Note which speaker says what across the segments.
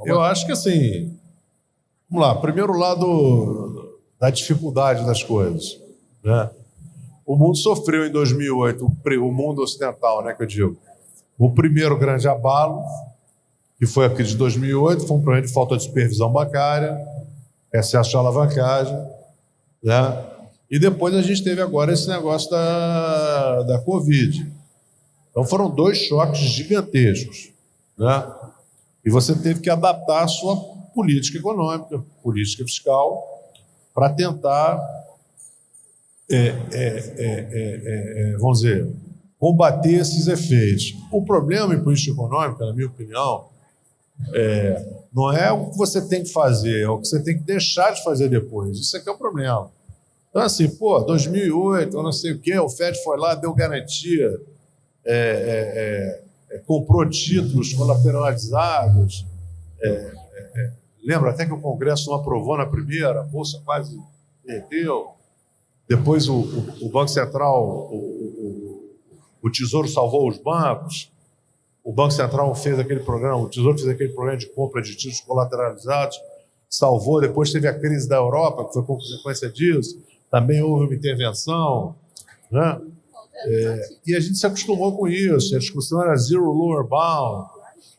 Speaker 1: Eu acho que, assim, vamos lá, primeiro lado da dificuldade das coisas, né? O mundo sofreu em 2008, o mundo ocidental, né, que eu digo, o primeiro grande abalo, que foi aquele de 2008, foi um problema de falta de supervisão bancária, excesso de alavancagem, né? E depois a gente teve agora esse negócio da Covid. Então foram dois choques gigantescos, né? E você teve que adaptar a sua política econômica, política fiscal, para tentar, vamos dizer, combater esses efeitos. O problema em política econômica, na minha opinião, não é o que você tem que fazer, é o que você tem que deixar de fazer depois. Isso aqui é o problema. Então, assim, 2008, eu não sei o quê, o FED foi lá, deu garantia, comprou títulos colateralizados, lembra até que o Congresso não aprovou na primeira, a Bolsa quase perdeu. Depois o Banco Central, o Tesouro salvou os bancos, o Banco Central fez aquele programa, o Tesouro fez aquele programa de compra de títulos colateralizados, salvou. Depois teve a crise da Europa, que foi consequência disso, também houve uma intervenção, né? E a gente se acostumou com isso, a discussão era zero lower bound,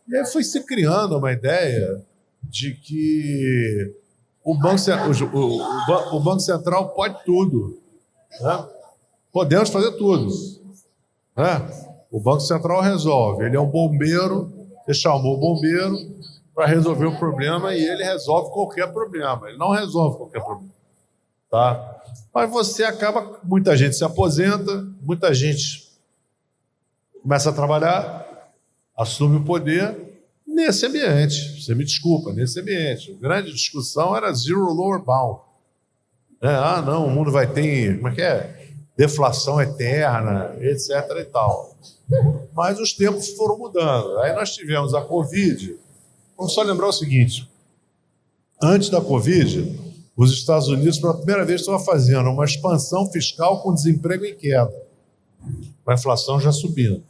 Speaker 1: e aí foi se criando uma ideia de que o Banco Central pode tudo, né? Podemos fazer tudo, né? O Banco Central resolve, ele é um bombeiro, você chamou o bombeiro para resolver o problema e ele resolve qualquer problema, ele não resolve qualquer problema, tá? Mas você acaba, muita gente se aposenta, muita gente começa a trabalhar, assume o poder nesse ambiente. Você me desculpa, nesse ambiente. A grande discussão era zero lower bound. Não, o mundo vai ter, como é que é? Deflação eterna, etc. e tal. Mas os tempos foram mudando. Aí nós tivemos a Covid. Vamos só lembrar o seguinte: antes da Covid, os Estados Unidos, pela primeira vez, estavam fazendo uma expansão fiscal com desemprego em queda, com a inflação já subindo.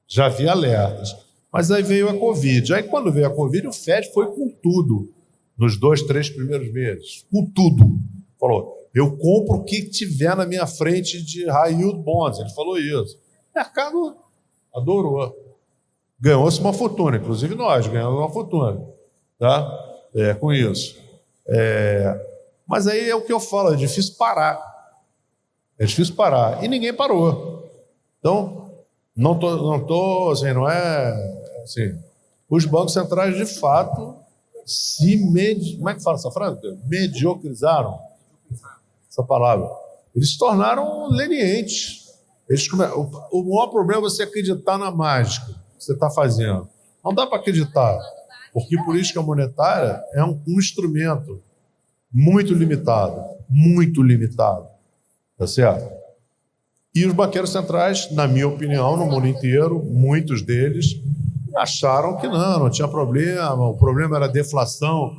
Speaker 1: Já havia alertas. Mas aí veio a Covid. Aí, quando veio a Covid, o FED foi com tudo nos 2, 3 primeiros meses. Com tudo. Falou, eu compro o que tiver na minha frente de high yield bonds. Ele falou isso. O mercado adorou. Ganhou-se uma fortuna. Inclusive nós ganhamos uma fortuna, tá? Com isso. Mas aí é o que eu falo, é difícil parar. É difícil parar. E ninguém parou. Então, não é assim. Os bancos centrais, de fato, como é que fala essa frase? Mediocrizaram essa palavra. Eles se tornaram lenientes. O maior problema é você acreditar na mágica que você está fazendo. Não dá para acreditar, porque política monetária é um instrumento muito limitado, tá certo? E os banqueiros centrais, na minha opinião, no mundo inteiro, muitos deles acharam que não tinha problema, o problema era a deflação,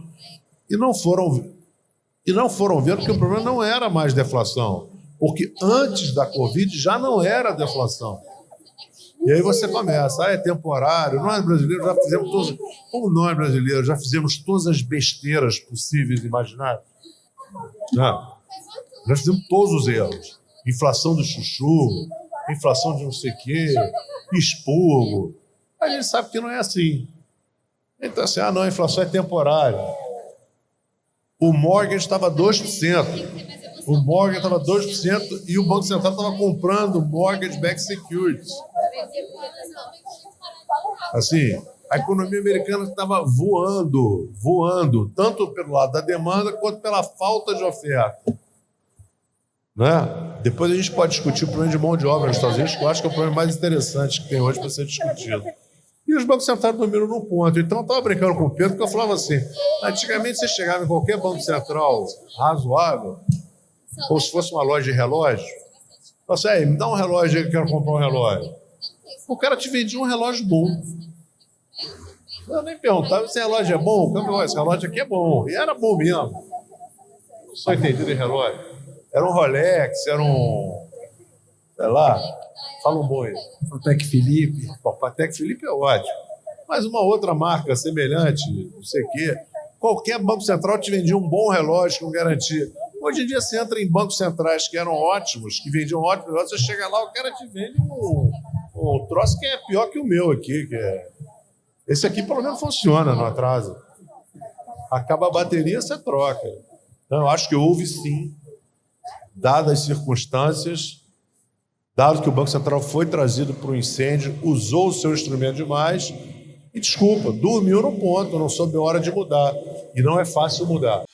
Speaker 1: e não foram ver que o problema não era mais deflação, porque antes da Covid já não era deflação. E aí você começa, é temporário, nós brasileiros já fizemos já fizemos todas as besteiras possíveis e imagináveis. Já fizemos todos os erros. Inflação do chuchu, inflação de não sei o quê, expurgo. A gente sabe que não é assim. Então, assim, não, a inflação é temporária. O mortgage estava 2%. O mortgage estava 2% e o Banco Central estava comprando mortgage-backed securities. Assim, a economia americana estava voando, tanto pelo lado da demanda quanto pela falta de oferta. Né? Depois a gente pode discutir o problema de mão de obra nos Estados Unidos, que eu acho que é o problema mais interessante que tem hoje para ser discutido. E os bancos centrais dormiram num ponto. Então eu estava brincando com o Pedro, porque eu falava assim, antigamente você chegava em qualquer banco central razoável, como se fosse uma loja de relógio, falava assim, me dá um relógio aí que eu quero comprar um relógio. O cara te vendia um relógio bom. Eu nem perguntava se relógio é bom, esse relógio aqui é bom. E era bom mesmo. Só entendido em relógio. Era um Rolex, era um, sei lá, fala um bom aí.
Speaker 2: Patek Philippe.
Speaker 1: Patek Philippe é ótimo. mas uma outra marca semelhante, não sei o quê. Qualquer banco central te vendia um bom relógio com garantia. Hoje em dia você entra em bancos centrais que eram ótimos, que vendiam ótimos relógios, você chega lá, o cara te vende um troço que é pior que o meu aqui. Esse aqui pelo menos funciona, não atrasa. Acaba a bateria, você troca. Então eu acho que houve sim, dadas as circunstâncias, dado que o Banco Central foi trazido para o incêndio, usou o seu instrumento demais e, desculpa, dormiu no ponto, não soube a hora de mudar. E não é fácil mudar.